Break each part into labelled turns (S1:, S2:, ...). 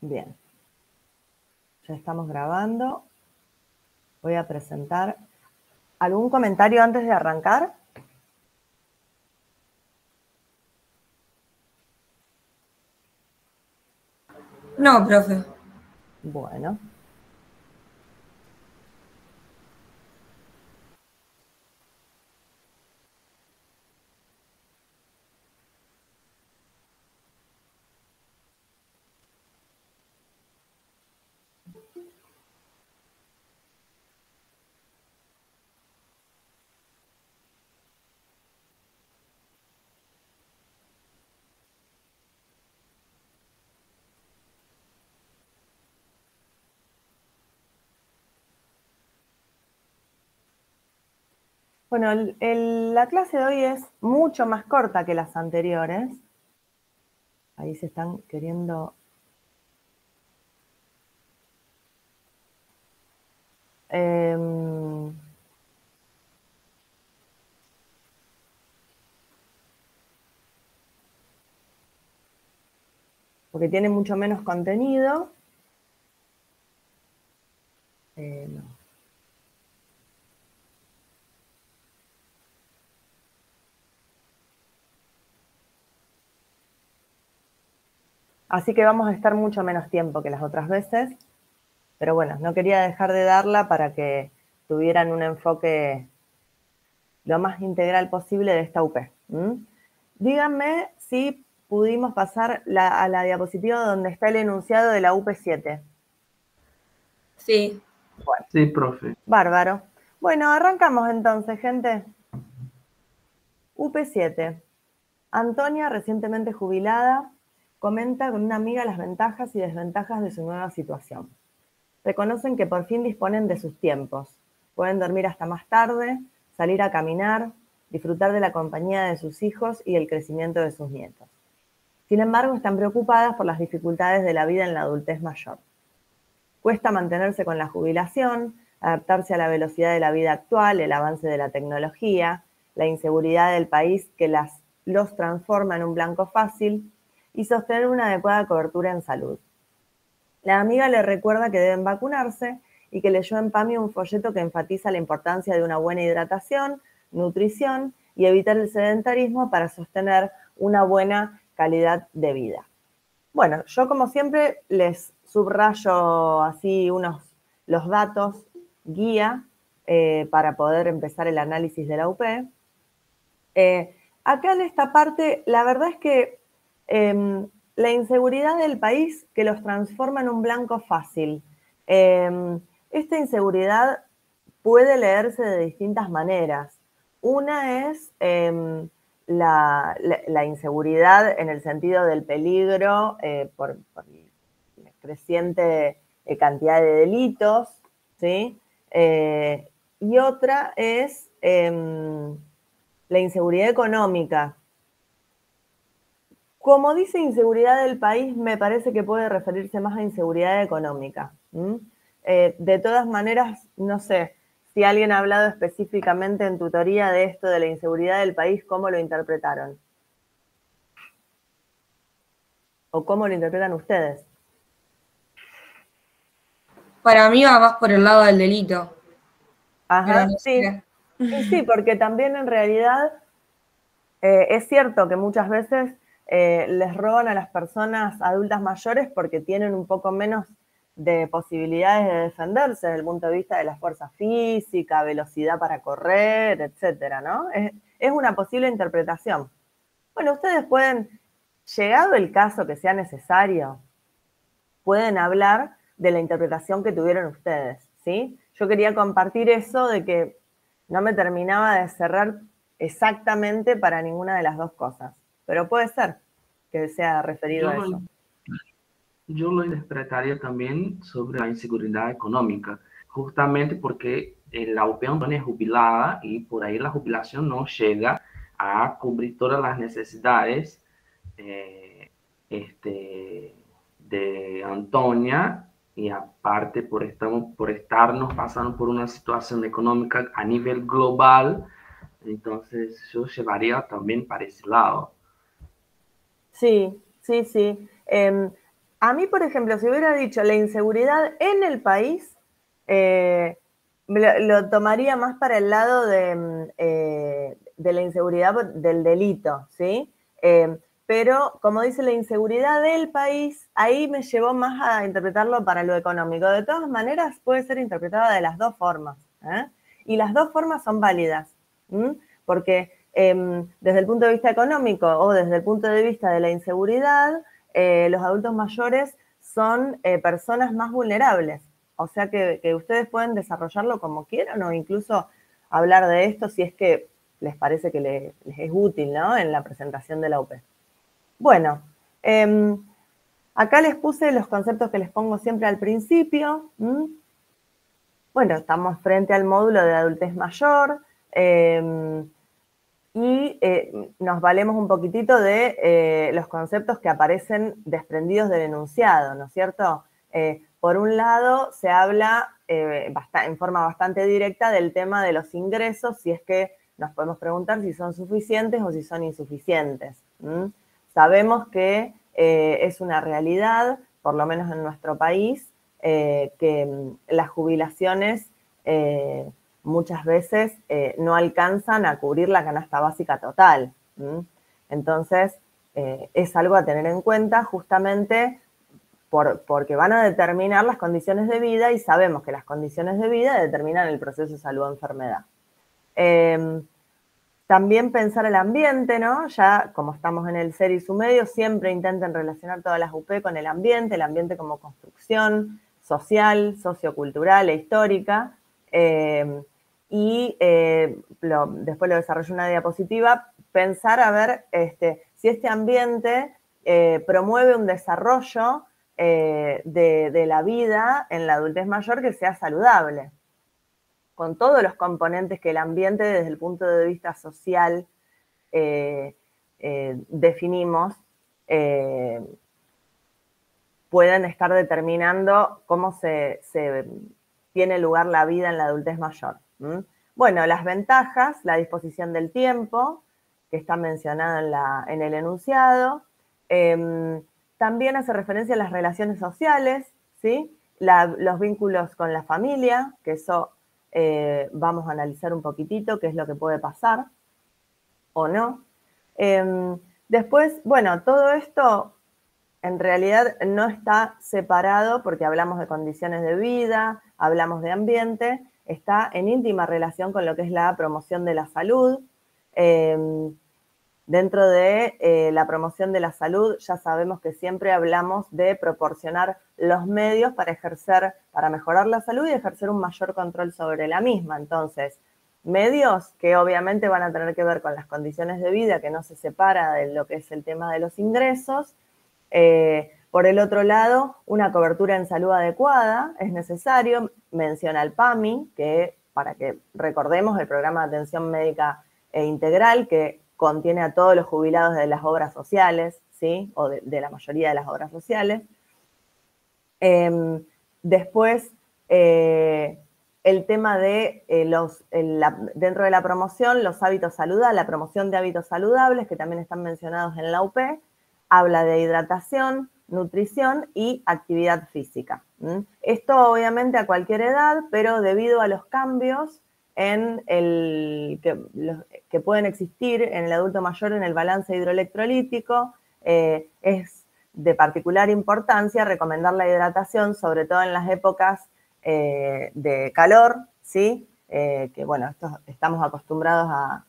S1: Bien. Ya estamos grabando. Voy a presentar. ¿Algún comentario antes de arrancar?
S2: No, profe.
S1: Bueno. Bueno, la clase de hoy es mucho más corta que las anteriores. Ahí se están queriendo... porque tiene mucho menos contenido. No. Así que vamos a estar mucho menos tiempo que las otras veces. Pero bueno, no quería dejar de darla para que tuvieran un enfoque lo más integral posible de esta UP. Díganme si pudimos pasar a la diapositiva donde está el enunciado de la UP7.
S2: Sí.
S1: Bueno,
S3: Sí, profe.
S1: bárbaro. Bueno, arrancamos entonces, gente. UP7. Antonia, recientemente jubilada, comenta con una amiga las ventajas y desventajas de su nueva situación. Reconocen que por fin disponen de sus tiempos. Pueden dormir hasta más tarde, salir a caminar, disfrutar de la compañía de sus hijos y el crecimiento de sus nietos. Sin embargo, están preocupadas por las dificultades de la vida en la adultez mayor. Cuesta mantenerse con la jubilación, adaptarse a la velocidad de la vida actual, el avance de la tecnología, la inseguridad del país que los transforma en un blanco fácil y sostener una adecuada cobertura en salud. La amiga le recuerda que deben vacunarse y que leyó en PAMI un folleto que enfatiza la importancia de una buena hidratación, nutrición y evitar el sedentarismo para sostener una buena calidad de vida. Bueno, yo como siempre les subrayo así los datos guía para poder empezar el análisis de la UP. Acá en esta parte, la verdad es que la inseguridad del país que los transforma en un blanco fácil. Esta inseguridad puede leerse de distintas maneras. Una es la inseguridad en el sentido del peligro por la creciente cantidad de delitos, ¿sí? Y otra es la inseguridad económica. Como dice inseguridad del país, me parece que puede referirse más a inseguridad económica. De todas maneras, no sé si alguien ha hablado específicamente en tutoría de esto de la inseguridad del país, ¿cómo lo interpretaron? ¿O cómo lo interpretan ustedes?
S2: Para mí va más por el lado del delito.
S1: Ajá,
S2: No
S1: sí.
S2: sé.
S1: Y sí, porque también en realidad es cierto que muchas veces les roban a las personas adultas mayores porque tienen un poco menos de posibilidades de defenderse desde el punto de vista de la fuerza física, velocidad para correr, etcétera, ¿no? Es una posible interpretación. Bueno, ustedes pueden, llegado el caso que sea necesario, pueden hablar de la interpretación que tuvieron ustedes, ¿sí? Yo quería compartir eso de que no me terminaba de cerrar exactamente para ninguna de las dos cosas, pero puede ser que sea referido a eso.
S3: Yo lo interpretaría también sobre la inseguridad económica, justamente porque la UP Antonia es jubilada y por ahí la jubilación no llega a cubrir todas las necesidades de Antonia, y aparte por estarnos pasando por una situación económica a nivel global, entonces yo llevaría también para ese lado.
S1: Sí, sí, sí. A mí, por ejemplo, si hubiera dicho la inseguridad en el país, lo tomaría más para el lado de la inseguridad del delito, ¿sí? Pero, como dice la inseguridad del país, ahí me llevó más a interpretarlo para lo económico. De todas maneras, puede ser interpretada de las dos formas, ¿eh? Y las dos formas son válidas, ¿m? Porque desde el punto de vista económico o desde el punto de vista de la inseguridad, los adultos mayores son personas más vulnerables. O sea que ustedes pueden desarrollarlo como quieran o incluso hablar de esto si es que les parece que les es útil, ¿no? En la presentación de la UP. Bueno, acá les puse los conceptos que les pongo siempre al principio. Bueno, estamos frente al módulo de adultez mayor y nos valemos un poquitito de los conceptos que aparecen desprendidos del enunciado, ¿no es cierto? Por un lado, se habla en forma bastante directa del tema de los ingresos, si es que nos podemos preguntar si son suficientes o si son insuficientes. Sabemos que es una realidad, por lo menos en nuestro país, que las jubilaciones muchas veces no alcanzan a cubrir la canasta básica total. Entonces, es algo a tener en cuenta justamente porque van a determinar las condiciones de vida y sabemos que las condiciones de vida determinan el proceso de salud o enfermedad. También pensar el ambiente, ¿no? Ya como estamos en el ser y su medio, siempre intenten relacionar todas las UP con el ambiente como construcción social, sociocultural e histórica. Después lo desarrollo en una diapositiva, pensar a ver si este ambiente promueve un desarrollo de la vida en la adultez mayor que sea saludable, con todos los componentes que el ambiente desde el punto de vista social definimos, pueden estar determinando cómo se tiene lugar la vida en la adultez mayor. Bueno, las ventajas, la disposición del tiempo, que está mencionada en el enunciado. También hace referencia a las relaciones sociales, ¿sí? Los vínculos con la familia, que eso vamos a analizar un poquitito qué es lo que puede pasar o no. Después, bueno, todo esto en realidad no está separado porque hablamos de condiciones de vida, hablamos de ambiente, está en íntima relación con lo que es la promoción de la salud. Dentro de la promoción de la salud ya sabemos que siempre hablamos de proporcionar los medios para mejorar la salud y ejercer un mayor control sobre la misma. Entonces, medios que obviamente van a tener que ver con las condiciones de vida, que no se separa de lo que es el tema de los ingresos. Por el otro lado, una cobertura en salud adecuada es necesario. Menciona el PAMI, para que recordemos el programa de atención médica integral, que contiene a todos los jubilados de las obras sociales, ¿sí? O de la mayoría de las obras sociales. Después, el tema de dentro de la promoción, los hábitos saludables, la promoción de hábitos saludables, que también están mencionados en la UP, habla de hidratación, nutrición y actividad física. Esto obviamente a cualquier edad, pero debido a los cambios que pueden existir en el adulto mayor en el balance hidroelectrolítico, es de particular importancia recomendar la hidratación, sobre todo en las épocas de calor, ¿sí? Que bueno, estamos acostumbrados a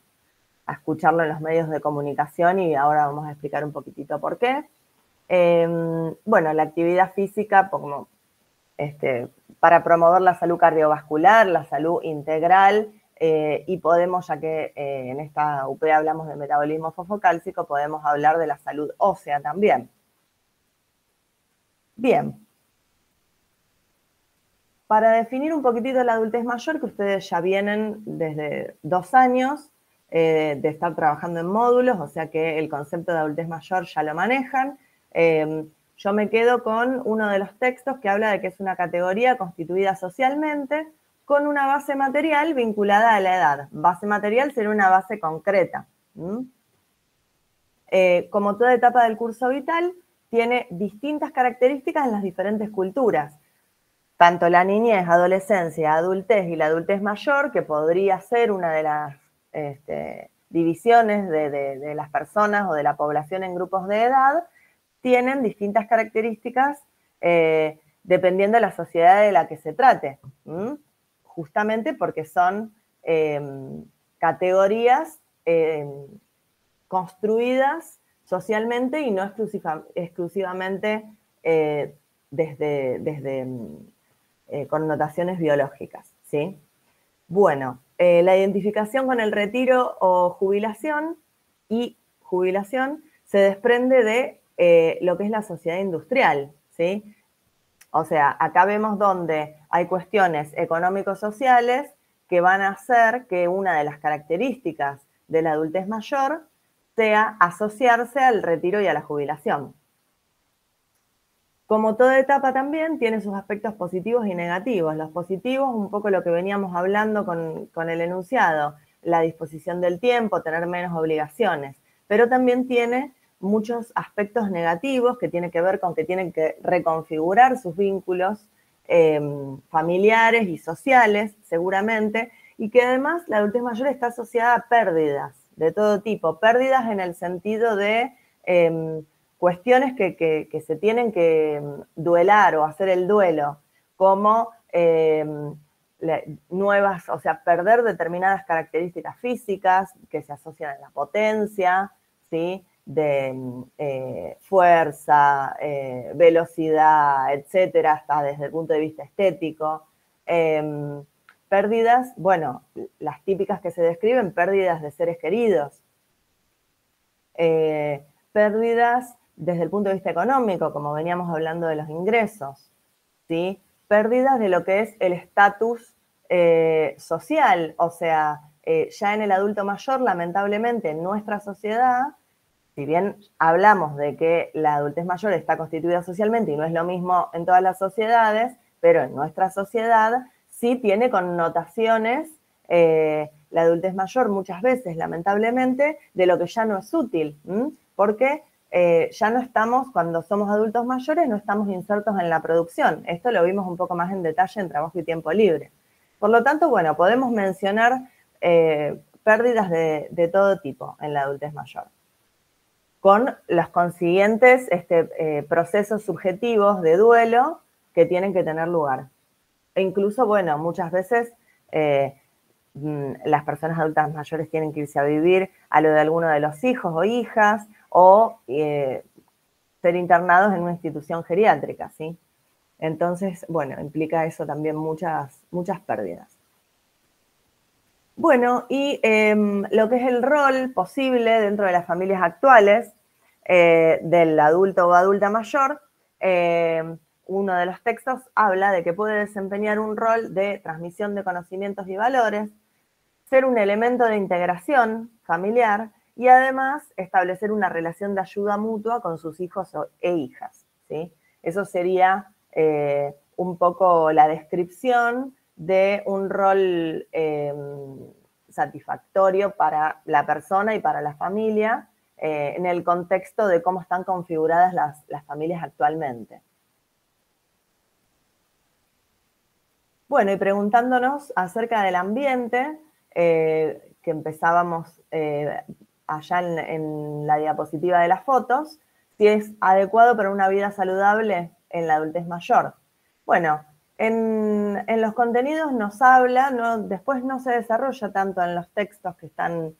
S1: escucharlo en los medios de comunicación y ahora vamos a explicar un poquitito por qué. Bueno, la actividad física para promover la salud cardiovascular, la salud integral, y podemos, ya que en esta UP hablamos de metabolismo fosfocálcico, podemos hablar de la salud ósea también. Bien. Para definir un poquitito la adultez mayor, que ustedes ya vienen desde 2 años de estar trabajando en módulos, o sea que el concepto de adultez mayor ya lo manejan. Yo me quedo con uno de los textos que habla de que es una categoría constituida socialmente con una base material vinculada a la edad. Base material sería una base concreta. Como toda etapa del curso vital, tiene distintas características en las diferentes culturas. Tanto la niñez, adolescencia, adultez y la adultez mayor, que podría ser una de las divisiones de las personas o de la población en grupos de edad, tienen distintas características dependiendo de la sociedad de la que se trate, justamente porque son categorías construidas socialmente y no exclusivamente desde connotaciones biológicas, ¿sí? Bueno, la identificación con el retiro o jubilación se desprende de lo que es la sociedad industrial, ¿sí? O sea, acá vemos donde hay cuestiones económico-sociales que van a hacer que una de las características de la adultez mayor sea asociarse al retiro y a la jubilación. Como toda etapa también tiene sus aspectos positivos y negativos. Los positivos, un poco lo que veníamos hablando con el enunciado, la disposición del tiempo, tener menos obligaciones, pero también tiene muchos aspectos negativos que tienen que ver con que tienen que reconfigurar sus vínculos familiares y sociales, seguramente, y que además la adultez mayor está asociada a pérdidas de todo tipo, pérdidas en el sentido de cuestiones que se tienen que duelar o hacer el duelo, como nuevas, o sea, perder determinadas características físicas que se asocian a la potencia, ¿sí? De fuerza, velocidad, etcétera, hasta desde el punto de vista estético. Pérdidas, bueno, las típicas que se describen, pérdidas de seres queridos. Pérdidas desde el punto de vista económico, como veníamos hablando de los ingresos, ¿sí? Pérdidas de lo que es el estatus social, o sea, ya en el adulto mayor, lamentablemente, en nuestra sociedad, si bien hablamos de que la adultez mayor está constituida socialmente y no es lo mismo en todas las sociedades, pero en nuestra sociedad sí tiene connotaciones, la adultez mayor muchas veces, lamentablemente, de lo que ya no es útil, porque ya no estamos, cuando somos adultos mayores, no estamos insertos en la producción. Esto lo vimos un poco más en detalle en Trabajo y Tiempo Libre. Por lo tanto, bueno, podemos mencionar pérdidas de todo tipo en la adultez mayor, con los consiguientes procesos subjetivos de duelo que tienen que tener lugar. E incluso, bueno, muchas veces las personas adultas mayores tienen que irse a vivir a lo de alguno de los hijos o hijas, o ser internados en una institución geriátrica, ¿sí? Entonces, bueno, implica eso también muchas pérdidas. Bueno, y lo que es el rol posible dentro de las familias actuales del adulto o adulta mayor, uno de los textos habla de que puede desempeñar un rol de transmisión de conocimientos y valores, ser un elemento de integración familiar y además establecer una relación de ayuda mutua con sus hijos e hijas, ¿sí? Eso sería un poco la descripción de un rol satisfactorio para la persona y para la familia en el contexto de cómo están configuradas las familias actualmente. Bueno, y preguntándonos acerca del ambiente, que empezábamos allá en la diapositiva de las fotos, si es adecuado para una vida saludable en la adultez mayor. Bueno, en los contenidos nos habla, después no se desarrolla tanto en los textos que están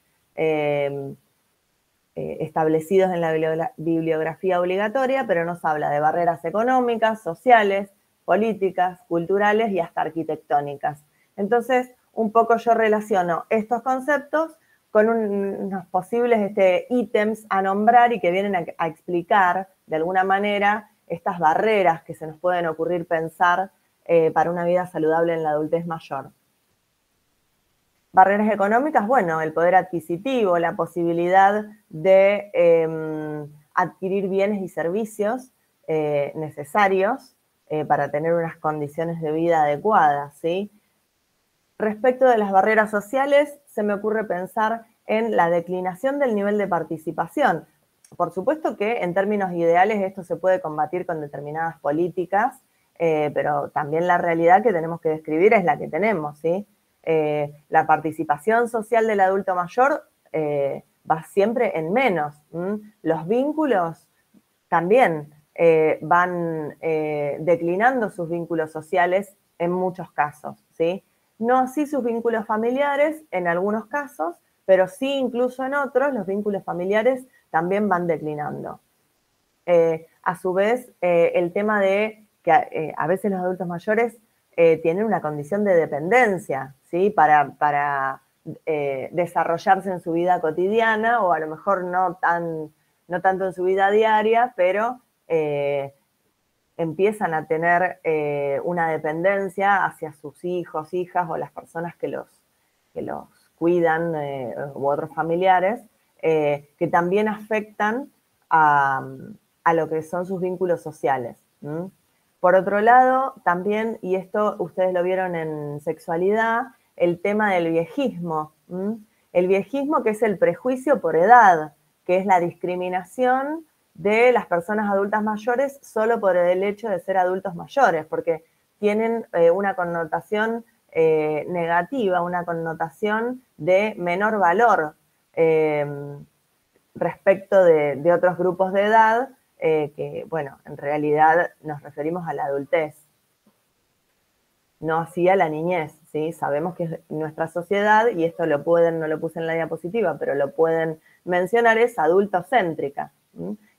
S1: establecidos en la bibliografía obligatoria, pero nos habla de barreras económicas, sociales, políticas, culturales y hasta arquitectónicas. Entonces, un poco yo relaciono estos conceptos con unos posibles ítems a nombrar y que vienen a explicar, de alguna manera, estas barreras que se nos pueden ocurrir pensar para una vida saludable en la adultez mayor. Barreras económicas, bueno, el poder adquisitivo, la posibilidad de adquirir bienes y servicios necesarios para tener unas condiciones de vida adecuadas, ¿sí? Respecto de las barreras sociales, se me ocurre pensar en la declinación del nivel de participación. por supuesto que en términos ideales esto se puede combatir con determinadas políticas, pero también la realidad que tenemos que describir es la que tenemos, ¿sí? La participación social del adulto mayor va siempre en menos. Los vínculos también van declinando sus vínculos sociales en muchos casos, ¿sí? No así sus vínculos familiares en algunos casos, pero sí incluso en otros los vínculos familiares también van declinando. A su vez, el tema de que a veces los adultos mayores tienen una condición de dependencia, ¿sí? Para desarrollarse en su vida cotidiana, o a lo mejor no tanto en su vida diaria, pero empiezan a tener una dependencia hacia sus hijos, hijas o las personas que los cuidan u otros familiares, que también afectan a lo que son sus vínculos sociales. Por otro lado, también, y esto ustedes lo vieron en sexualidad, el tema del viejismo. El viejismo, que es el prejuicio por edad, que es la discriminación de las personas adultas mayores solo por el hecho de ser adultos mayores, porque tienen una connotación negativa, una connotación de menor valor respecto de otros grupos de edad, que, bueno, en realidad nos referimos a la adultez, no así a la niñez, ¿sí? Sabemos que nuestra sociedad, y esto no lo puse en la diapositiva, pero lo pueden mencionar, es adultocéntrica.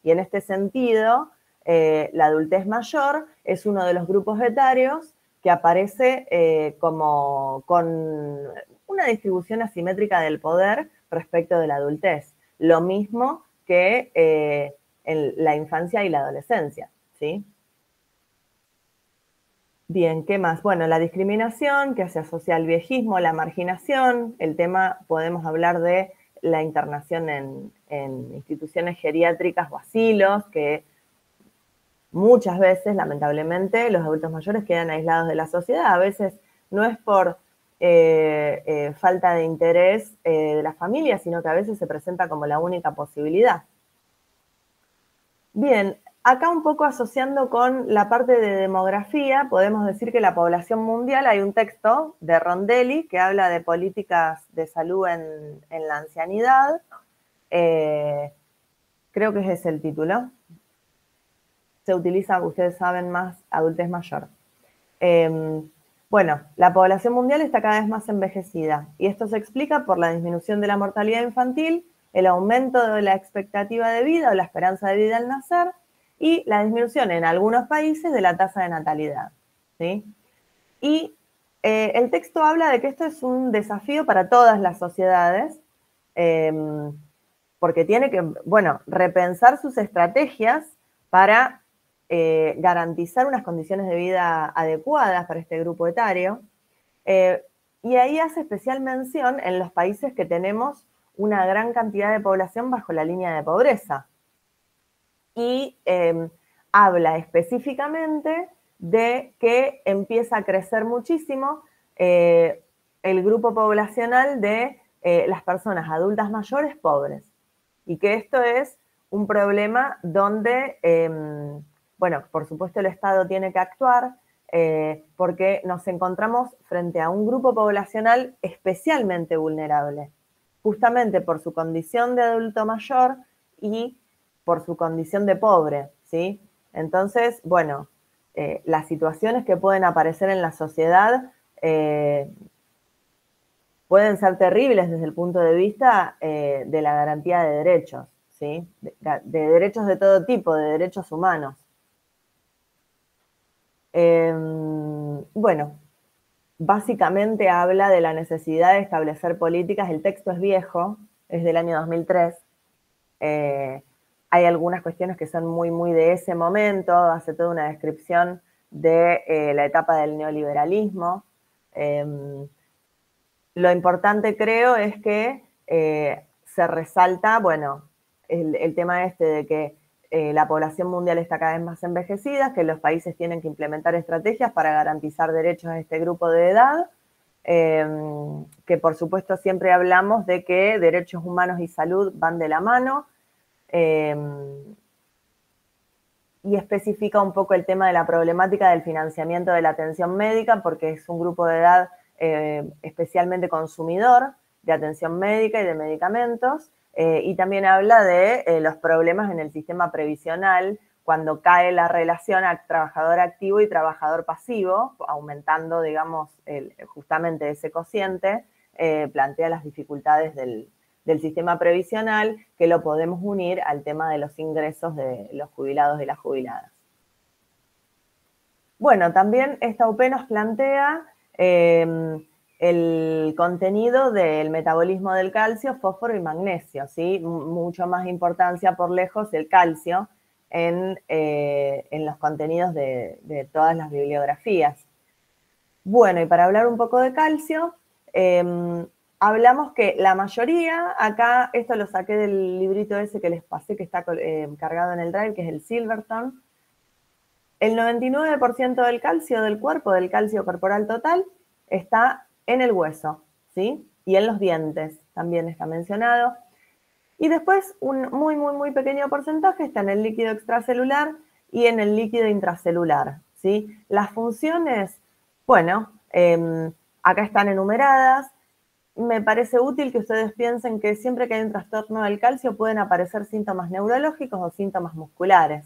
S1: Y en este sentido, la adultez mayor es uno de los grupos etarios que aparece como con una distribución asimétrica del poder respecto de la adultez. Lo mismo que en la infancia y la adolescencia, ¿sí? Bien, ¿qué más? Bueno, la discriminación que se asocia al viejismo, la marginación, el tema, podemos hablar de la internación en instituciones geriátricas o asilos, que muchas veces, lamentablemente, los adultos mayores quedan aislados de la sociedad. A veces no es por falta de interés de la familia, sino que a veces se presenta como la única posibilidad. Bien, acá un poco asociando con la parte de demografía, podemos decir que la población mundial, hay un texto de Rondelli que habla de políticas de salud en la ancianidad. Creo que ese es el título. Se utiliza, ustedes saben, más adultez mayor. Bueno, la población mundial está cada vez más envejecida y esto se explica por la disminución de la mortalidad infantil, el aumento de la expectativa de vida o la esperanza de vida al nacer y la disminución en algunos países de la tasa de natalidad, ¿sí? Y el texto habla de que esto es un desafío para todas las sociedades, porque tiene que, bueno, repensar sus estrategias para garantizar unas condiciones de vida adecuadas para este grupo etario. Y ahí hace especial mención en los países que tenemos una gran cantidad de población bajo la línea de pobreza. Y habla específicamente de que empieza a crecer muchísimo el grupo poblacional de las personas adultas mayores pobres. Y que esto es un problema donde, bueno, por supuesto el Estado tiene que actuar porque nos encontramos frente a un grupo poblacional especialmente vulnerable, justamente por su condición de adulto mayor y por su condición de pobre, ¿sí? Entonces, bueno, las situaciones que pueden aparecer en la sociedad pueden ser terribles desde el punto de vista de la garantía de derechos, ¿sí? De derechos de todo tipo, de derechos humanos. Bueno, básicamente habla de la necesidad de establecer políticas. El texto es viejo, es del año 2003. Hay algunas cuestiones que son muy de ese momento, hace toda una descripción de la etapa del neoliberalismo. Lo importante, creo, es que se resalta, bueno, el tema este de que la población mundial está cada vez más envejecida, que los países tienen que implementar estrategias para garantizar derechos a este grupo de edad, que por supuesto siempre hablamos de que derechos humanos y salud van de la mano, y especifica un poco el tema de la problemática del financiamiento de la atención médica, porque es un grupo de edad especialmente consumidor de atención médica y de medicamentos, y también habla de los problemas en el sistema previsional cuando cae la relación a trabajador activo y trabajador pasivo, aumentando, digamos, justamente ese cociente, plantea las dificultades del sistema previsional, que lo podemos unir al tema de los ingresos de los jubilados y las jubiladas. Bueno, también esta UP nos plantea el contenido del metabolismo del calcio, fósforo y magnesio, ¿sí? Mucho más importancia por lejos el calcio en los contenidos de todas las bibliografías. Bueno, y para hablar un poco de calcio, hablamos que la mayoría, acá esto lo saqué del librito ese que les pasé, que está cargado en el Drive, que es el Silverton. El 99% del calcio del cuerpo, del calcio corporal total, está en el hueso, ¿sí? Y en los dientes, también está mencionado. Y después un muy pequeño porcentaje está en el líquido extracelular y en el líquido intracelular, ¿sí? Las funciones, bueno, acá están enumeradas. Me parece útil que ustedes piensen que siempre que hay un trastorno del calcio pueden aparecer síntomas neurológicos o síntomas musculares.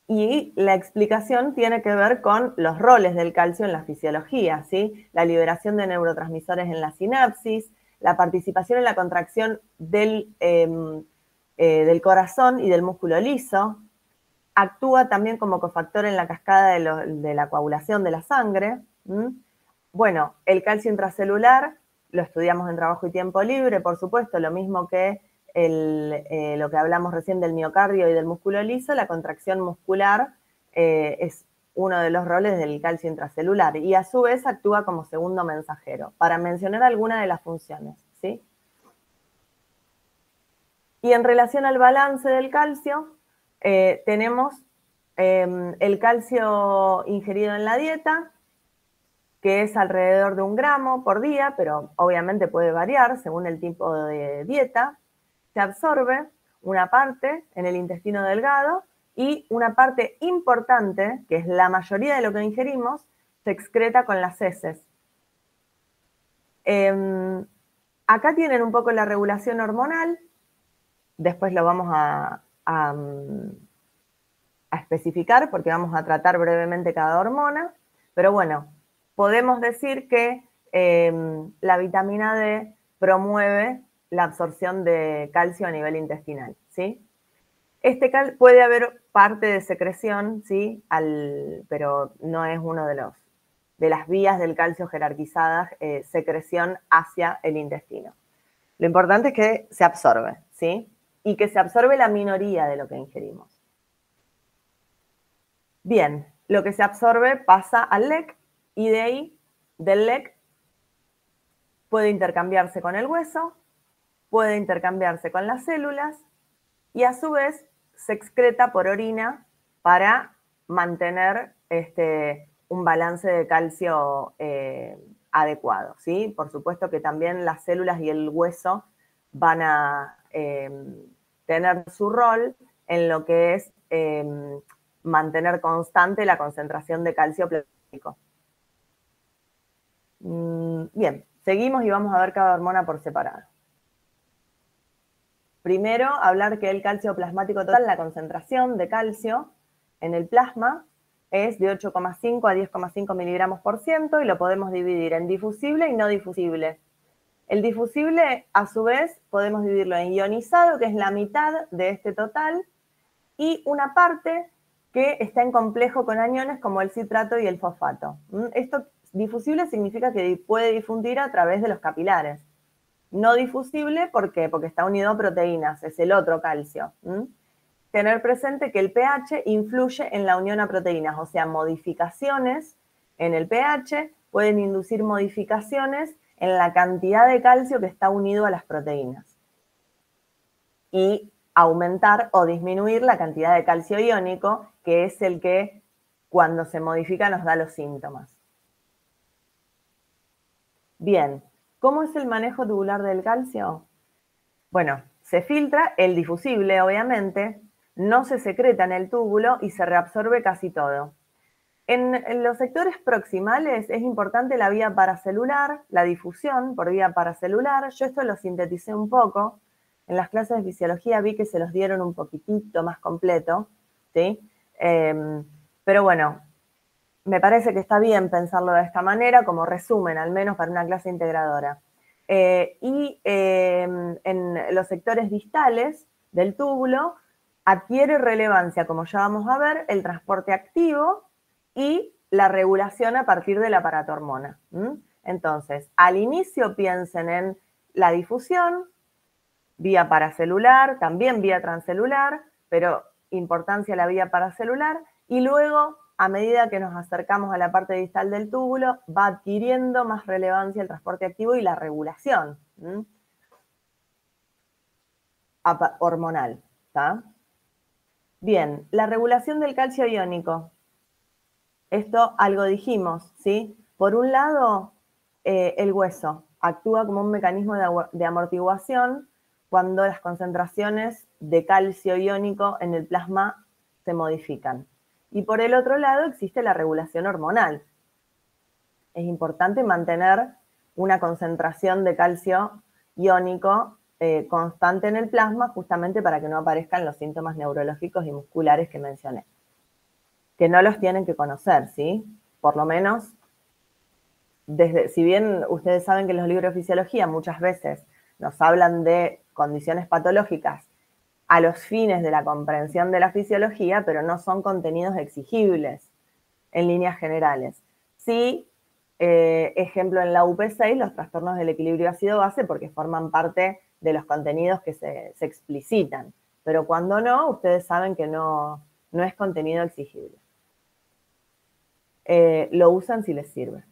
S1: Y la explicación tiene que ver con los roles del calcio en la fisiología, ¿sí? La liberación de neurotransmisores en la sinapsis, la participación en la contracción del corazón y del músculo liso, actúa también como cofactor en la cascada de la coagulación de la sangre. Bueno, el calcio intracelular lo estudiamos en trabajo y tiempo libre, por supuesto, lo mismo que lo que hablamos recién del miocardio y del músculo liso. La contracción muscular es uno de los roles del calcio intracelular y a su vez actúa como segundo mensajero, para mencionar alguna de las funciones, ¿sí? Y en relación al balance del calcio, tenemos el calcio ingerido en la dieta, que es alrededor de 1 gramo por día, pero obviamente puede variar según el tipo de dieta. Se absorbe una parte en el intestino delgado y una parte importante, que es la mayoría de lo que ingerimos, se excreta con las heces. Acá tienen un poco la regulación hormonal, después lo vamos a especificar porque vamos a tratar brevemente cada hormona, pero bueno, podemos decir que la vitamina D promueve la absorción de calcio a nivel intestinal, ¿sí? Puede haber parte de secreción, ¿sí? Pero no es uno de las vías del calcio jerarquizadas, secreción hacia el intestino. Lo importante es que se absorbe, ¿sí? Y que se absorbe la minoría de lo que ingerimos. Bien, lo que se absorbe pasa al LEC y de ahí, del LEC, puede intercambiarse con el hueso, puede intercambiarse con las células y a su vez se excreta por orina para mantener un balance de calcio adecuado, ¿sí? Por supuesto que también las células y el hueso van a tener su rol en lo que es mantener constante la concentración de calcio plasmático. Bien, seguimos y vamos a ver cada hormona por separado. Primero, hablar que el calcio plasmático total, la concentración de calcio en el plasma es de 8,5 a 10,5 miligramos por ciento y lo podemos dividir en difusible y no difusible. El difusible, a su vez, podemos dividirlo en ionizado, que es la mitad de este total, y una parte que está en complejo con aniones como el citrato y el fosfato. Esto difusible significa que puede difundir a través de los capilares. No difusible, ¿por qué? Porque está unido a proteínas, es el otro calcio. Tener presente que el pH influye en la unión a proteínas, o sea, modificaciones en el pH pueden inducir modificaciones en la cantidad de calcio que está unido a las proteínas y aumentar o disminuir la cantidad de calcio iónico, que es el que cuando se modifica nos da los síntomas. Bien, ¿cómo es el manejo tubular del calcio? Bueno, se filtra el difusible, obviamente, no se secreta en el túbulo y se reabsorbe casi todo. En los sectores proximales es importante la vía paracelular, la difusión por vía paracelular. Yo esto lo sinteticé un poco. En las clases de fisiología vi que se los dieron un poquitito más completo, ¿sí? Pero bueno, me parece que está bien pensarlo de esta manera, como resumen, al menos para una clase integradora. En los sectores distales del túbulo adquiere relevancia, como ya vamos a ver, el transporte activo y la regulación a partir de la paratormona. Entonces, al inicio piensen en la difusión, vía paracelular, también vía transcelular, pero importancia la vía paracelular, y luego, a medida que nos acercamos a la parte distal del túbulo, va adquiriendo más relevancia el transporte activo y la regulación hormonal. ¿Tá? Bien, la regulación del calcio iónico. Esto algo dijimos, ¿sí? Por un lado, el hueso actúa como un mecanismo de amortiguación cuando las concentraciones de calcio iónico en el plasma se modifican. Y por el otro lado existe la regulación hormonal. Es importante mantener una concentración de calcio iónico constante en el plasma justamente para que no aparezcan los síntomas neurológicos y musculares que mencioné. Que no los tienen que conocer, ¿sí? Por lo menos, si bien ustedes saben que los libros de fisiología muchas veces nos hablan de condiciones patológicas a los fines de la comprensión de la fisiología, pero no son contenidos exigibles en líneas generales. Sí, ejemplo en la UP6, los trastornos del equilibrio ácido-base, porque forman parte de los contenidos que se explicitan. Pero cuando no, ustedes saben que no es contenido exigible. Lo usan si les sirve.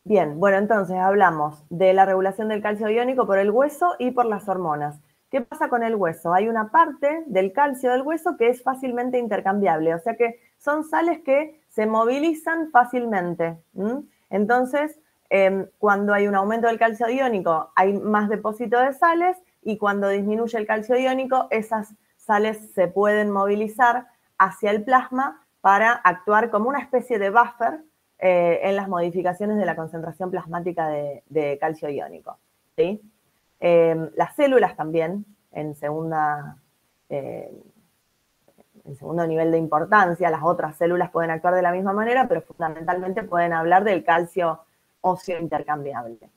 S1: Bien, bueno, entonces hablamos de la regulación del calcio iónico por el hueso y por las hormonas. ¿Qué pasa con el hueso? Hay una parte del calcio del hueso que es fácilmente intercambiable, o sea que son sales que se movilizan fácilmente. Entonces, cuando hay un aumento del calcio iónico, hay más depósito de sales, y cuando disminuye el calcio iónico, esas sales se pueden movilizar hacia el plasma para actuar como una especie de buffer en las modificaciones de la concentración plasmática de calcio iónico, ¿sí? Las células también, en segundo nivel de importancia, las otras células pueden actuar de la misma manera, pero fundamentalmente pueden hablar del calcio óseo intercambiable.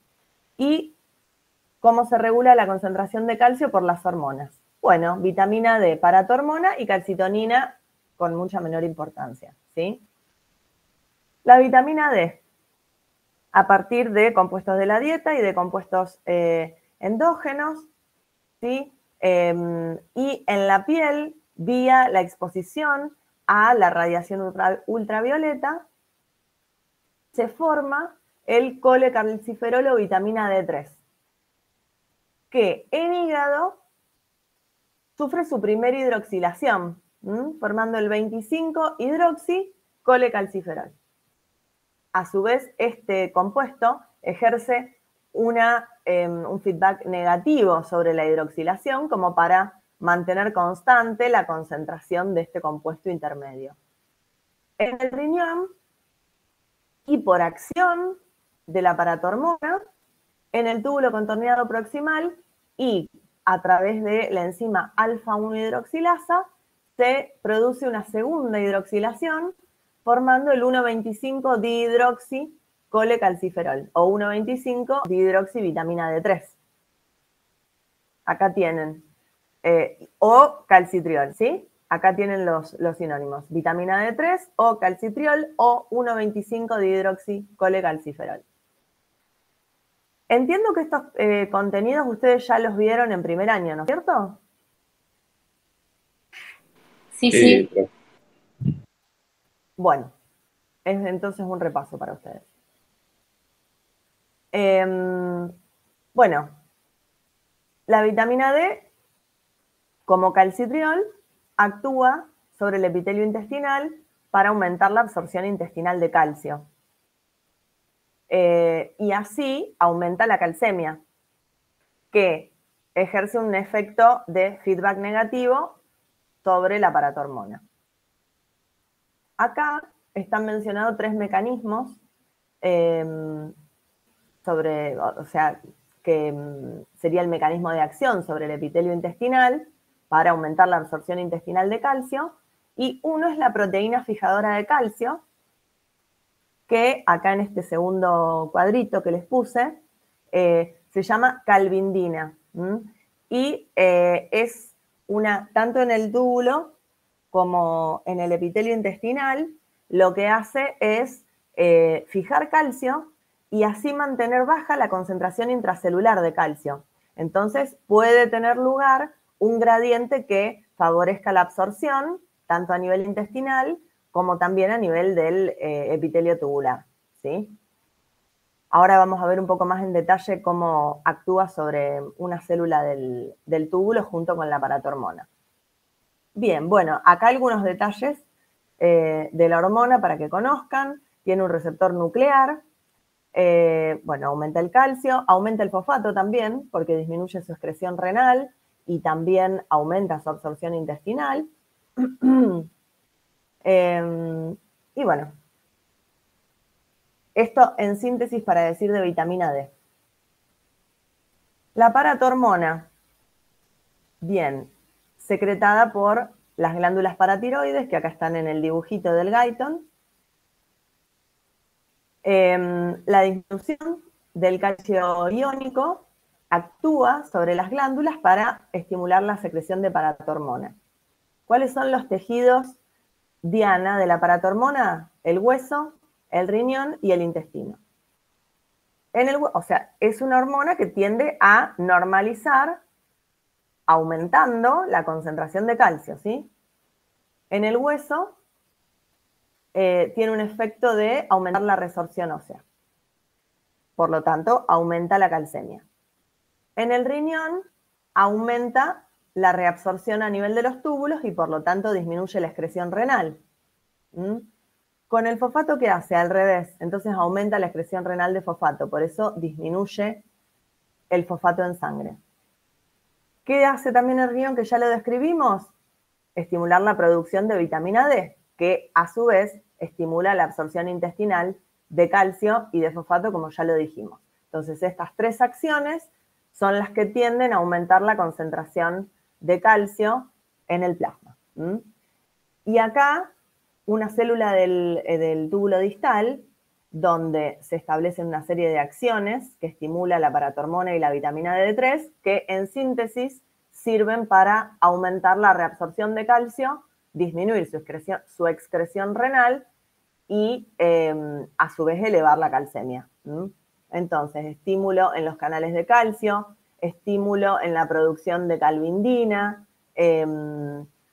S1: ¿Y cómo se regula la concentración de calcio? Por las hormonas. Bueno, vitamina D, paratormona, y calcitonina con mucha menor importancia, ¿sí? La vitamina D, a partir de compuestos de la dieta y de compuestos endógenos, ¿sí? Y en la piel, vía la exposición a la radiación ultravioleta, se forma el colecalciferol o vitamina D3, que en hígado sufre su primera hidroxilación, formando el 25-hidroxi-colecalciferol. A su vez, este compuesto ejerce un feedback negativo sobre la hidroxilación como para mantener constante la concentración de este compuesto intermedio. En el riñón, y por acción de la paratormona, en el túbulo contorneado proximal y a través de la enzima alfa-1 hidroxilasa, se produce una segunda hidroxilación formando el 1,25-dihidroxi-colecalciferol o 1,25-dihidroxivitamina D3. Acá tienen, o calcitriol, ¿sí? Acá tienen los sinónimos, vitamina D3 o calcitriol o 1,25-dihidroxi-colecalciferol. Entiendo que estos contenidos ustedes ya los vieron en primer año, ¿no es cierto?
S2: Sí, sí.
S1: Bueno, es entonces un repaso para ustedes. Bueno, la vitamina D, como calcitriol, actúa sobre el epitelio intestinal para aumentar la absorción intestinal de calcio. Y así aumenta la calcemia, que ejerce un efecto de feedback negativo sobre la paratormona. Acá están mencionados 3 mecanismos que sería el mecanismo de acción sobre el epitelio intestinal para aumentar la absorción intestinal de calcio, y uno es la proteína fijadora de calcio, que acá en este segundo cuadrito que les puse, se llama calvindina. Y es tanto en el túbulo como en el epitelio intestinal, lo que hace es fijar calcio y así mantener baja la concentración intracelular de calcio. Entonces puede tener lugar un gradiente que favorezca la absorción, tanto a nivel intestinal como también a nivel del epitelio tubular, ¿sí? Ahora vamos a ver un poco más en detalle cómo actúa sobre una célula del túbulo junto con la paratormona. Bien, bueno, acá algunos detalles de la hormona para que conozcan. Tiene un receptor nuclear, bueno, aumenta el calcio, aumenta el fosfato también, porque disminuye su excreción renal y también aumenta su absorción intestinal. Y bueno, esto en síntesis para decir de vitamina D. La paratormona, bien, secretada por las glándulas paratiroides, que acá están en el dibujito del Guyton. La disminución del calcio iónico actúa sobre las glándulas para estimular la secreción de paratormona. ¿Cuáles son los tejidos diana de la paratormona? El hueso, el riñón y el intestino. O sea, es una hormona que tiende a normalizar aumentando la concentración de calcio, ¿sí? En el hueso tiene un efecto de aumentar la resorción ósea. Por lo tanto, aumenta la calcemia. En el riñón aumenta la reabsorción a nivel de los túbulos y por lo tanto disminuye la excreción renal. Con el fosfato, ¿qué hace? Al revés. Entonces aumenta la excreción renal de fosfato, por eso disminuye el fosfato en sangre. ¿Qué hace también el riñón, que ya lo describimos? Estimular la producción de vitamina D, que a su vez estimula la absorción intestinal de calcio y de fosfato, como ya lo dijimos. Entonces, estas 3 acciones son las que tienden a aumentar la concentración de calcio en el plasma. Y acá, una célula del túbulo distal, donde se establecen una serie de acciones que estimulan la paratormona y la vitamina D3, que en síntesis sirven para aumentar la reabsorción de calcio, disminuir su excreción renal y a su vez elevar la calcemia. Entonces, estímulo en los canales de calcio, estímulo en la producción de calvindina,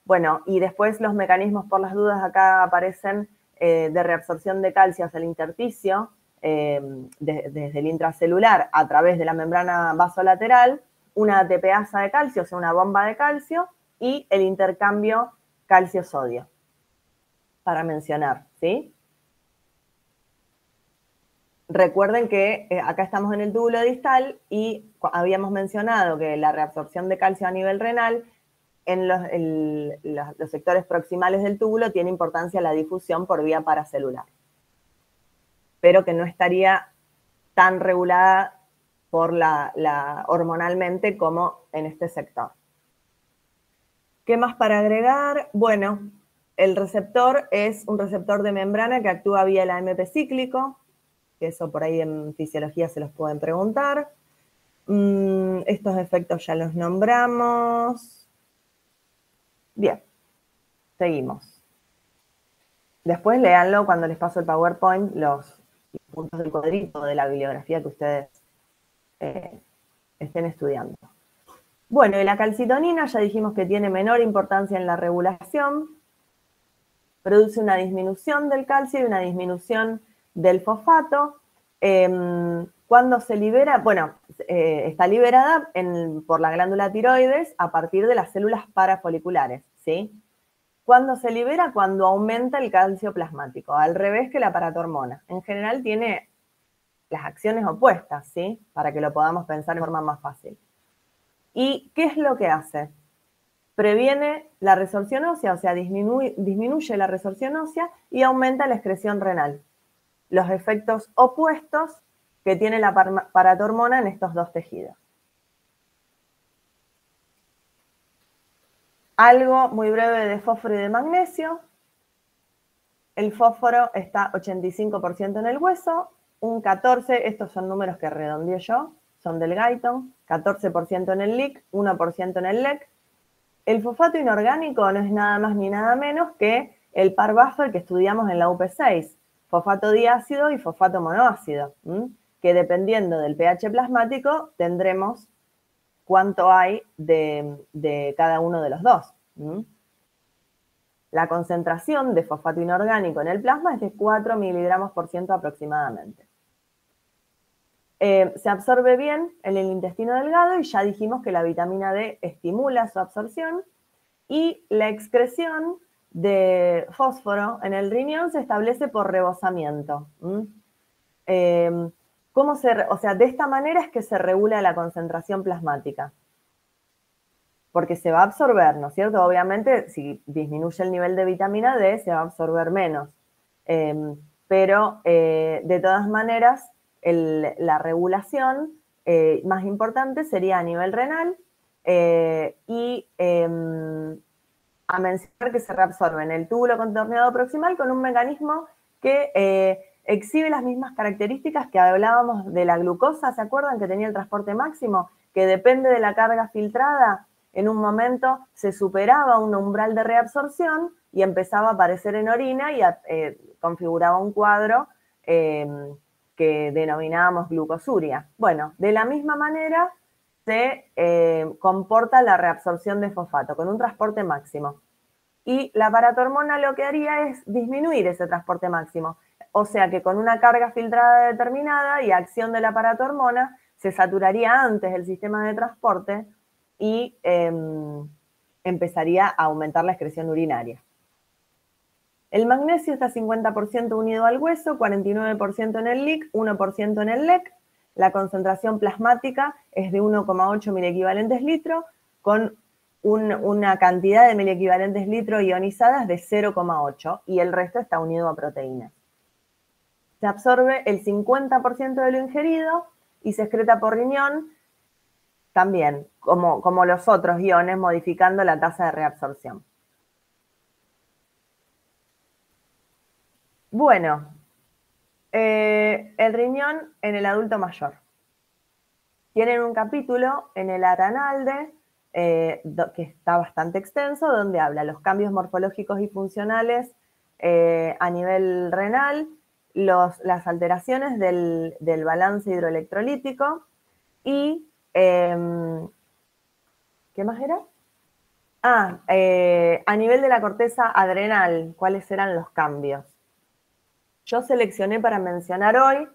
S1: bueno, y después los mecanismos, por las dudas, acá aparecen de reabsorción de calcio hacia el intersticio, desde el intracelular a través de la membrana vasolateral, una ATPasa de calcio, o sea, una bomba de calcio, y el intercambio calcio-sodio, para mencionar, ¿sí? Recuerden que acá estamos en el túbulo distal y habíamos mencionado que la reabsorción de calcio a nivel renal en los sectores proximales del túbulo tiene importancia la difusión por vía paracelular, pero que no estaría tan regulada hormonalmente como en este sector. ¿Qué más para agregar? Bueno, el receptor es un receptor de membrana que actúa vía el AMP cíclico, que eso por ahí en fisiología se los pueden preguntar. Estos efectos ya los nombramos. Bien, seguimos. Después léanlo cuando les paso el PowerPoint, los puntos del cuadrito de la bibliografía que ustedes estén estudiando. Bueno, y la calcitonina ya dijimos que tiene menor importancia en la regulación, produce una disminución del calcio y una disminución del fosfato. Cuando se libera, bueno, está liberada por la glándula tiroides a partir de las células parafoliculares, ¿sí? ¿Cuándo se libera? Cuando aumenta el calcio plasmático, al revés que la paratormona. En general tiene las acciones opuestas, ¿sí? Para que lo podamos pensar de forma más fácil. ¿Y qué es lo que hace? Previene la resorción ósea, o sea, disminuye la resorción ósea y aumenta la excreción renal. Los efectos opuestos que tiene la paratormona en estos dos tejidos. Algo muy breve de fósforo y de magnesio. El fósforo está 85% en el hueso, un 14%, estos son números que redondeé yo, son del Guyton, 14% en el LIC, 1% en el LEC. El fosfato inorgánico no es nada más ni nada menos que el par buffer que estudiamos en la UP6, fosfato diácido y fosfato monoácido, que dependiendo del pH plasmático tendremos cuánto hay de cada uno de los dos. La concentración de fosfato inorgánico en el plasma es de 4 miligramos por ciento aproximadamente. Se absorbe bien en el intestino delgado y ya dijimos que la vitamina D estimula su absorción y la excreción de fósforo en el riñón se establece por rebosamiento. De esta manera es que se regula la concentración plasmática. Porque se va a absorber, ¿no es cierto? Obviamente, si disminuye el nivel de vitamina D, se va a absorber menos. Pero, de todas maneras, la regulación más importante sería a nivel renal y a mencionar que se reabsorbe en el túbulo contorneado proximal con un mecanismo que exhibe las mismas características que hablábamos de la glucosa, ¿se acuerdan? Que tenía el transporte máximo, que depende de la carga filtrada. En un momento se superaba un umbral de reabsorción y empezaba a aparecer en orina y configuraba un cuadro que denominábamos glucosuria. Bueno, de la misma manera se comporta la reabsorción de fosfato con un transporte máximo. Y la paratormona lo que haría es disminuir ese transporte máximo. O sea que con una carga filtrada determinada y acción de la paratormona se saturaría antes el sistema de transporte y empezaría a aumentar la excreción urinaria. El magnesio está 50% unido al hueso, 49% en el LIC, 1% en el LEC. La concentración plasmática es de 1,8 miliequivalentes litro con una cantidad de miliequivalentes litro ionizadas de 0,8 y el resto está unido a proteínas. Se absorbe el 50% de lo ingerido y se excreta por riñón también, como los otros iones, modificando la tasa de reabsorción. Bueno, el riñón en el adulto mayor. Tienen un capítulo en el Aranalde, que está bastante extenso, donde habla los cambios morfológicos y funcionales a nivel renal, las alteraciones del balance hidroelectrolítico y ¿qué más era? A nivel de la corteza adrenal, ¿cuáles eran los cambios? Yo seleccioné para mencionar hoy,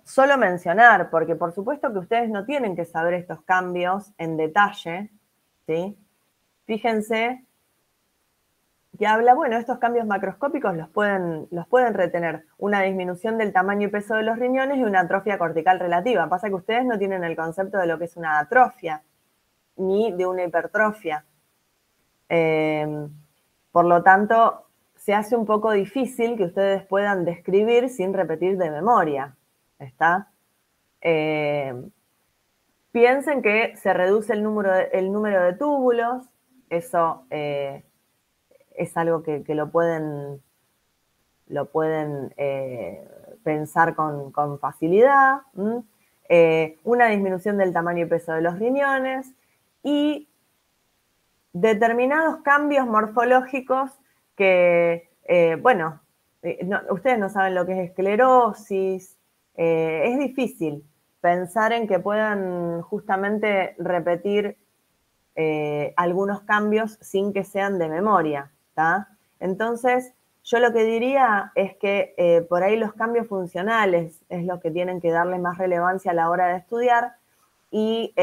S1: solo mencionar, porque por supuesto que ustedes no tienen que saber estos cambios en detalle, ¿sí? Fíjense que habla, bueno, estos cambios macroscópicos los pueden retener. Una disminución del tamaño y peso de los riñones y una atrofia cortical relativa. Pasa que ustedes no tienen el concepto de lo que es una atrofia, ni de una hipertrofia. Por lo tanto, se hace un poco difícil que ustedes puedan describir sin repetir de memoria. ¿Está? Piensen que se reduce el número de túbulos, eso es algo que lo pueden pensar con facilidad. Una disminución del tamaño y peso de los riñones y determinados cambios morfológicos que, ustedes no saben lo que es esclerosis. Es difícil pensar en que puedan justamente repetir algunos cambios sin que sean de memoria, ¿tá? Entonces, yo lo que diría es que por ahí los cambios funcionales es lo que tienen que darle más relevancia a la hora de estudiar y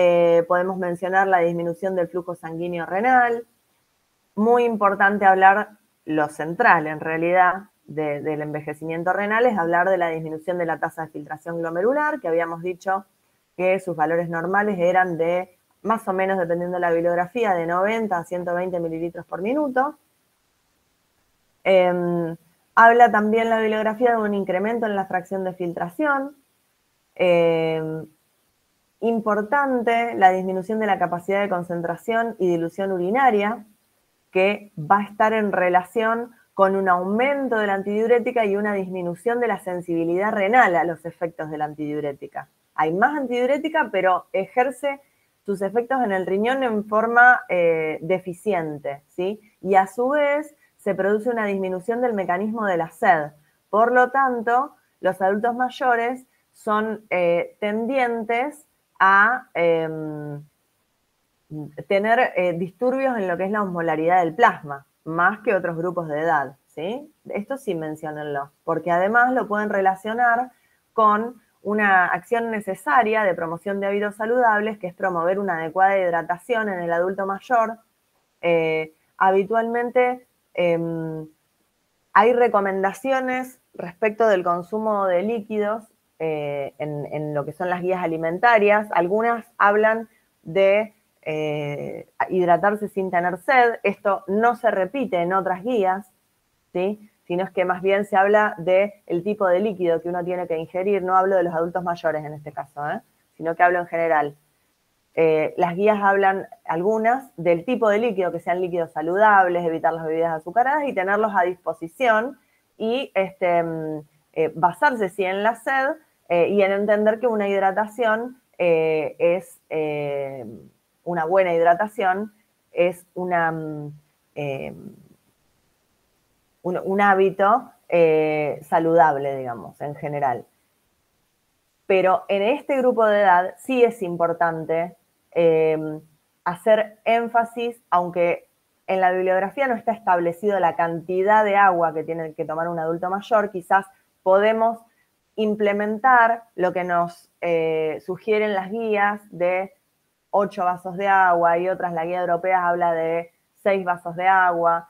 S1: podemos mencionar la disminución del flujo sanguíneo renal. Muy importante hablar, lo central en realidad, del envejecimiento renal es hablar de la disminución de la tasa de filtración glomerular, que habíamos dicho que sus valores normales eran de, más o menos dependiendo de la bibliografía, de 90 a 120 mililitros por minuto. Habla también la bibliografía de un incremento en la fracción de filtración. Importante la disminución de la capacidad de concentración y dilución urinaria, que va a estar en relación con un aumento de la antidiurética y una disminución de la sensibilidad renal a los efectos de la antidiurética. Hay más antidiurética, pero ejerce sus efectos en el riñón en forma deficiente, ¿sí? Y a su vez se produce una disminución del mecanismo de la sed. Por lo tanto, los adultos mayores son tendientes a tener disturbios en lo que es la osmolaridad del plasma, más que otros grupos de edad, ¿sí? Esto sí menciónenlo, porque además lo pueden relacionar con una acción necesaria de promoción de hábitos saludables, que es promover una adecuada hidratación en el adulto mayor. Habitualmente hay recomendaciones respecto del consumo de líquidos en lo que son las guías alimentarias. Algunas hablan de hidratarse sin tener sed. Esto no se repite en otras guías, ¿sí? Sino es que más bien se habla del tipo de líquido que uno tiene que ingerir. No hablo de los adultos mayores en este caso, sino que hablo en general. Las guías hablan, algunas, del tipo de líquido, que sean líquidos saludables, evitar las bebidas azucaradas y tenerlos a disposición y basarse sí en la sed y en entender que una hidratación es una buena hidratación, es un hábito saludable, digamos, en general. Pero en este grupo de edad sí es importante hacer énfasis, aunque en la bibliografía no está establecido la cantidad de agua que tiene que tomar un adulto mayor, quizás podemos implementar lo que nos sugieren las guías de 8 vasos de agua y otras, la guía europea habla de 6 vasos de agua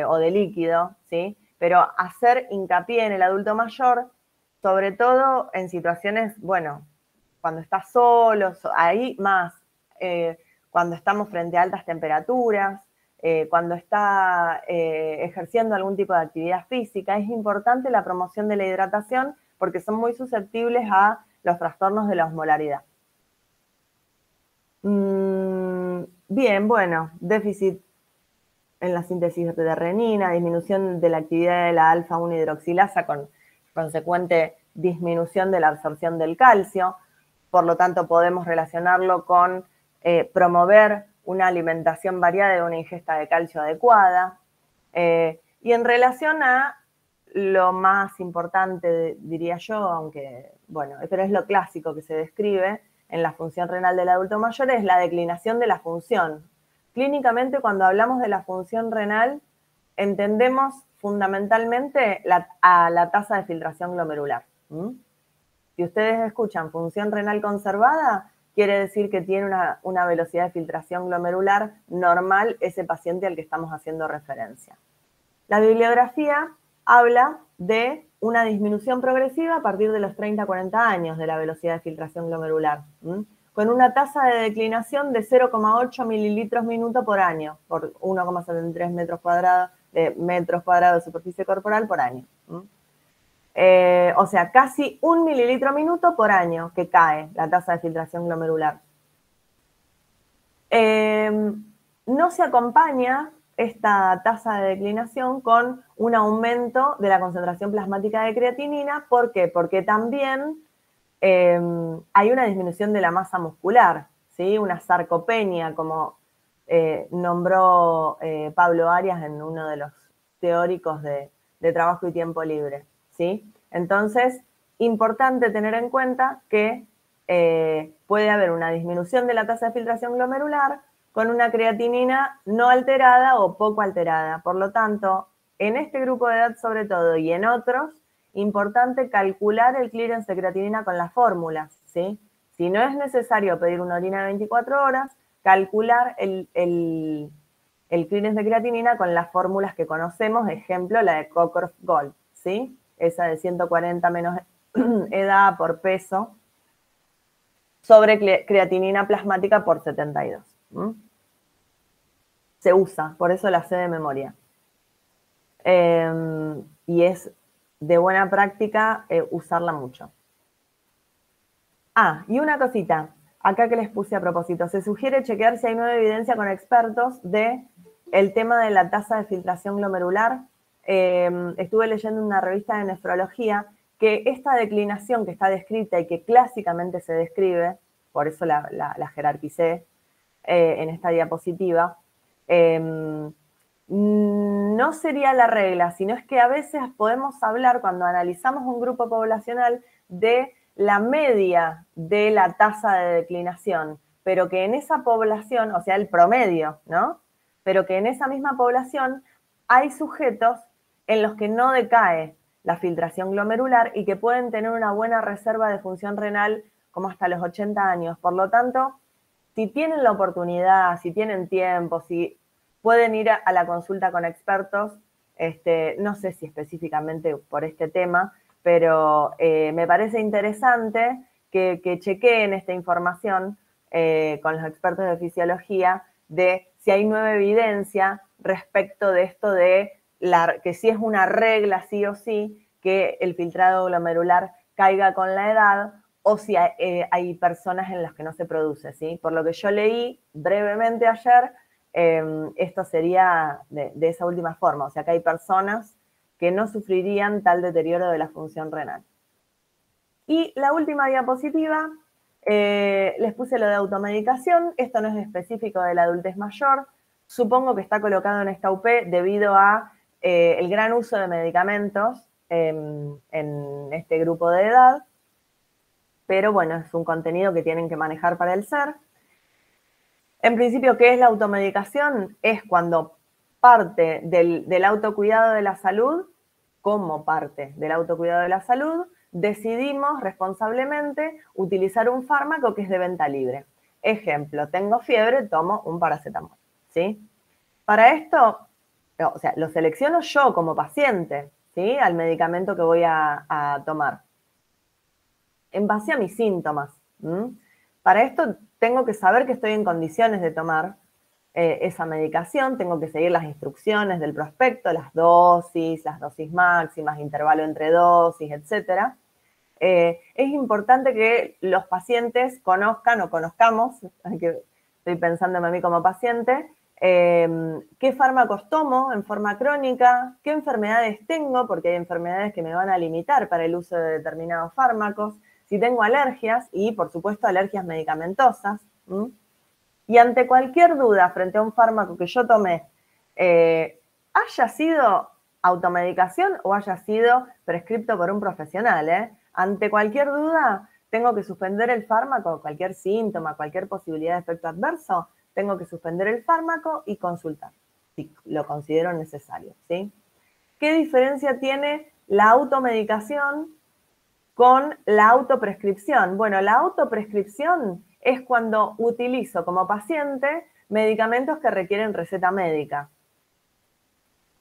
S1: o de líquido, ¿sí? Pero hacer hincapié en el adulto mayor, sobre todo en situaciones, bueno, cuando está solo, ahí más, cuando estamos frente a altas temperaturas, cuando está ejerciendo algún tipo de actividad física, es importante la promoción de la hidratación porque son muy susceptibles a los trastornos de la osmolaridad. Bien, bueno, déficit en la síntesis de renina, disminución de la actividad de la alfa-1 hidroxilasa con consecuente disminución de la absorción del calcio. Por lo tanto, podemos relacionarlo con promover una alimentación variada y una ingesta de calcio adecuada. Y en relación a lo más importante, diría yo, aunque, bueno, pero es lo clásico que se describe en la función renal del adulto mayor, es la declinación de la función. Clínicamente, cuando hablamos de la función renal, entendemos fundamentalmente a la tasa de filtración glomerular. Si ustedes escuchan función renal conservada, quiere decir que tiene una velocidad de filtración glomerular normal ese paciente al que estamos haciendo referencia. La bibliografía habla de una disminución progresiva a partir de los 30 a 40 años de la velocidad de filtración glomerular, con una tasa de declinación de 0,8 mililitros minuto por año, por 1,73 metros cuadrados de superficie corporal por año. O sea, casi 1 mililitro minuto por año que cae la tasa de filtración glomerular. No se acompaña esta tasa de declinación con un aumento de la concentración plasmática de creatinina. ¿Por qué? Porque también hay una disminución de la masa muscular, ¿sí? Una sarcopenia, como nombró Pablo Arias en uno de los teóricos de trabajo y tiempo libre, ¿sí? Entonces, importante tener en cuenta que puede haber una disminución de la tasa de filtración glomerular con una creatinina no alterada o poco alterada. Por lo tanto, en este grupo de edad sobre todo y en otros, importante calcular el clearance de creatinina con las fórmulas, ¿sí? Si no es necesario pedir una orina de 24 horas, calcular el clearance de creatinina con las fórmulas que conocemos, ejemplo, la de Cockcroft-Gold, ¿sí? Esa de 140 menos edad por peso. sobre creatinina plasmática por 72. Se usa, por eso la sé de memoria. Y es de buena práctica usarla mucho. Ah, y una cosita, acá que les puse a propósito. Se sugiere chequear si hay nueva evidencia con expertos de el tema de la tasa de filtración glomerular. Estuve leyendo en una revista de nefrología que esta declinación que está descrita y que clásicamente se describe, por eso la jerarquicé en esta diapositiva, no sería la regla, sino es que a veces podemos hablar, cuando analizamos un grupo poblacional, de la media de la tasa de declinación, pero que en esa población, o sea, el promedio, ¿no? Pero que en esa misma población hay sujetos en los que no decae la filtración glomerular y que pueden tener una buena reserva de función renal como hasta los 80 años. Por lo tanto, si tienen la oportunidad, si tienen tiempo, si pueden ir a la consulta con expertos, no sé si específicamente por este tema, pero me parece interesante que chequeen esta información con los expertos de fisiología de si hay nueva evidencia respecto de esto de que si es una regla sí o sí que el filtrado glomerular caiga con la edad o si hay personas en las que no se produce, ¿sí? Por lo que yo leí brevemente ayer, esto sería de esa última forma, o sea que hay personas que no sufrirían tal deterioro de la función renal. Y la última diapositiva, les puse lo de automedicación. Esto no es específico de la adultez mayor. Supongo que está colocado en esta UP debido a el gran uso de medicamentos en este grupo de edad. Pero bueno, es un contenido que tienen que manejar para el SER. En principio, ¿qué es la automedicación? Es cuando parte del autocuidado de la salud, como parte del autocuidado de la salud, decidimos responsablemente utilizar un fármaco que es de venta libre. Ejemplo, tengo fiebre, tomo un paracetamol, ¿sí? Para esto, o sea, lo selecciono yo como paciente, ¿sí? Al medicamento que voy a tomar, en base a mis síntomas. Para esto tengo que saber que estoy en condiciones de tomar esa medicación, tengo que seguir las instrucciones del prospecto, las dosis máximas, intervalo entre dosis, etc. Es importante que los pacientes conozcan o conozcamos, que estoy pensándome a mí como paciente, qué fármacos tomo en forma crónica, qué enfermedades tengo, porque hay enfermedades que me van a limitar para el uso de determinados fármacos, si tengo alergias y, por supuesto, alergias medicamentosas. Y ante cualquier duda frente a un fármaco que yo tomé, haya sido automedicación o haya sido prescripto por un profesional, ante cualquier duda, tengo que suspender el fármaco, cualquier síntoma, cualquier posibilidad de efecto adverso, tengo que suspender el fármaco y consultar, si lo considero necesario, ¿sí? ¿Qué diferencia tiene la automedicación con la autoprescripción? Bueno, la autoprescripción es cuando utilizo como paciente medicamentos que requieren receta médica,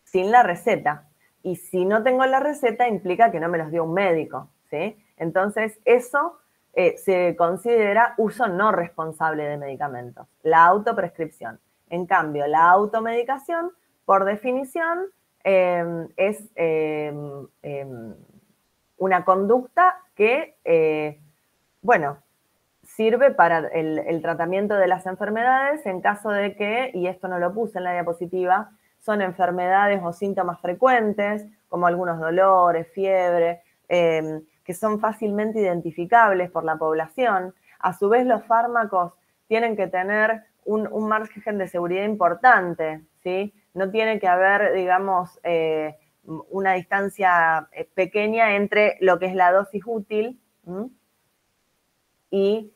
S1: sin la receta. Y si no tengo la receta, implica que no me los dio un médico, ¿sí? Entonces, eso se considera uso no responsable de medicamentos, la autoprescripción. En cambio, la automedicación, por definición, es una conducta que, bueno, sirve para el tratamiento de las enfermedades en caso de que, y esto no lo puse en la diapositiva, son enfermedades o síntomas frecuentes, como algunos dolores, fiebre, que son fácilmente identificables por la población. A su vez, los fármacos tienen que tener un margen de seguridad importante, ¿sí? No tiene que haber, digamos, una distancia pequeña entre lo que es la dosis útil y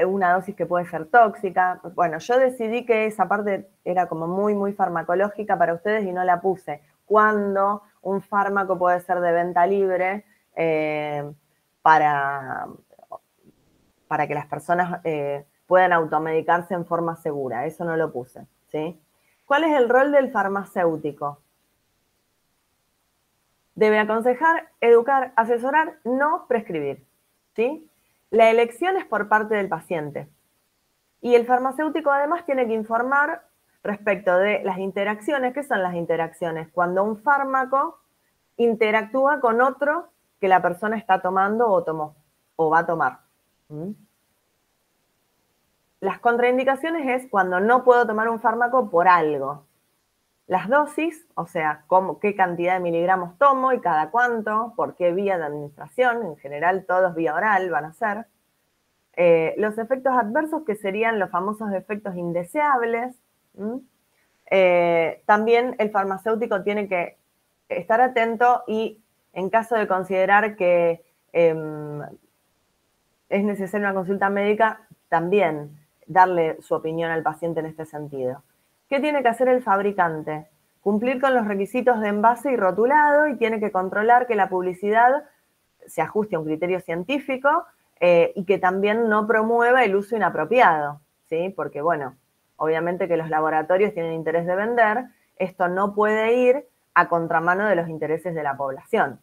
S1: una dosis que puede ser tóxica. Bueno, yo decidí que esa parte era como muy, muy farmacológica para ustedes y no la puse. Cuando un fármaco puede ser de venta libre para que las personas puedan automedicarse en forma segura. Eso no lo puse, ¿sí? ¿Cuál es el rol del farmacéutico? Debe aconsejar, educar, asesorar, no prescribir, ¿sí? La elección es por parte del paciente. Y el farmacéutico además tiene que informar respecto de las interacciones. ¿Qué son las interacciones? Cuando un fármaco interactúa con otro que la persona está tomando o tomó o va a tomar. Las contraindicaciones es cuando no puedo tomar un fármaco por algo. Las dosis, o sea, qué cantidad de miligramos tomo y cada cuánto, por qué vía de administración, en general todos vía oral van a ser. Los efectos adversos, que serían los famosos efectos indeseables. También el farmacéutico tiene que estar atento y en caso de considerar que es necesaria una consulta médica, también darle su opinión al paciente en este sentido. ¿Qué tiene que hacer el fabricante? Cumplir con los requisitos de envase y rotulado y tiene que controlar que la publicidad se ajuste a un criterio científico y que también no promueva el uso inapropiado, ¿sí? Porque, bueno, obviamente que los laboratorios tienen interés de vender, esto no puede ir a contramano de los intereses de la población.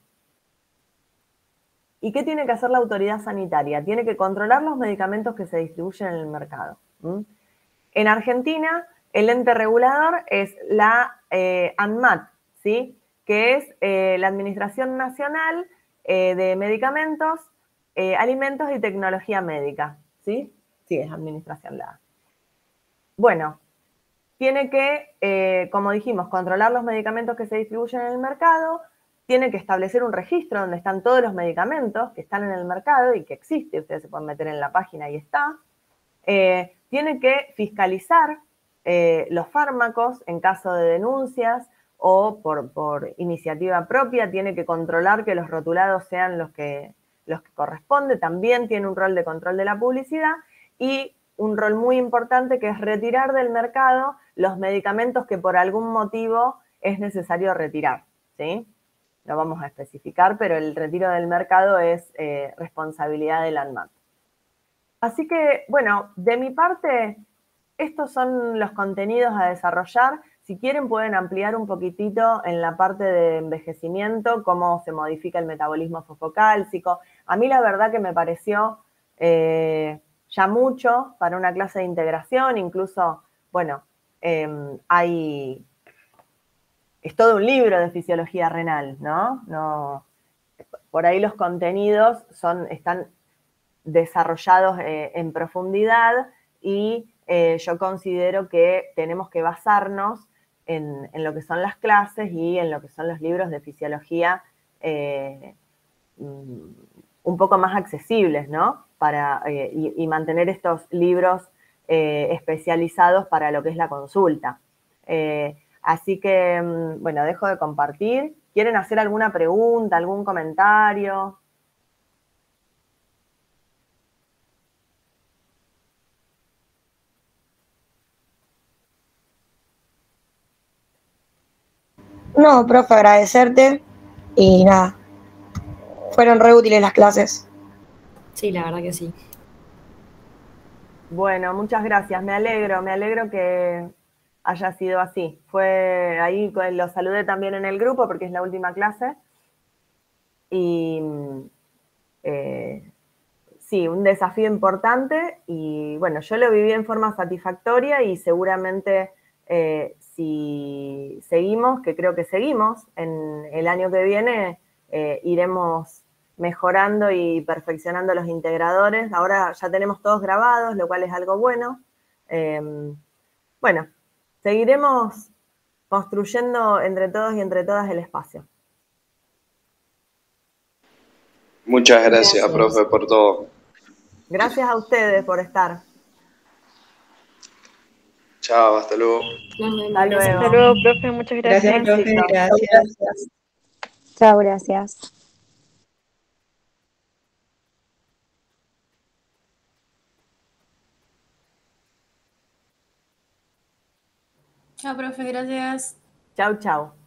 S1: ¿Y qué tiene que hacer la autoridad sanitaria? Tiene que controlar los medicamentos que se distribuyen en el mercado. En Argentina, el ente regulador es la ANMAT, ¿sí? Que es la Administración Nacional de Medicamentos, Alimentos y Tecnología Médica, ¿sí? Sí, es administración la. Bueno, tiene que, como dijimos, controlar los medicamentos que se distribuyen en el mercado, tiene que establecer un registro donde están todos los medicamentos que están en el mercado y que existe, ustedes se pueden meter en la página y está. Tiene que fiscalizar los fármacos en caso de denuncias o por iniciativa propia, tiene que controlar que los rotulados sean los que corresponde, también tiene un rol de control de la publicidad y un rol muy importante que es retirar del mercado los medicamentos que por algún motivo es necesario retirar, ¿sí? Lo vamos a especificar, pero el retiro del mercado es responsabilidad del ANMAT. Así que, bueno, de mi parte, estos son los contenidos a desarrollar. Si quieren pueden ampliar un poquitito en la parte de envejecimiento, cómo se modifica el metabolismo fosfocálcico. A mí la verdad que me pareció ya mucho para una clase de integración, incluso, bueno, es todo un libro de fisiología renal, ¿no? Por ahí los contenidos están desarrollados en profundidad y yo considero que tenemos que basarnos en lo que son las clases y en lo que son los libros de fisiología un poco más accesibles, ¿no? Y mantener estos libros especializados para lo que es la consulta. Así que, bueno, dejo de compartir. ¿Quieren hacer alguna pregunta, algún comentario?
S2: No, profe, agradecerte y nada, fueron re útiles las clases.
S4: Sí, la verdad que sí.
S1: Bueno, muchas gracias. Me alegro que haya sido así. Fue ahí, lo saludé también en el grupo porque es la última clase. Y sí, un desafío importante y bueno, yo lo viví en forma satisfactoria y seguramente si seguimos, que creo que seguimos, en el año que viene iremos mejorando y perfeccionando los integradores. Ahora ya tenemos todos grabados, lo cual es algo bueno. Bueno, seguiremos construyendo entre todos y entre todas el espacio.
S5: Muchas gracias, profe, por todo.
S1: Gracias a ustedes por estar.
S5: Chao, hasta luego.
S4: Nos vemos.
S1: Hasta luego.
S6: Hasta luego, profe, muchas gracias.
S2: Gracias, profe,
S1: Éxito.
S2: gracias.
S7: Chao, gracias.
S8: Chao, profe, gracias.
S1: Chau, chau.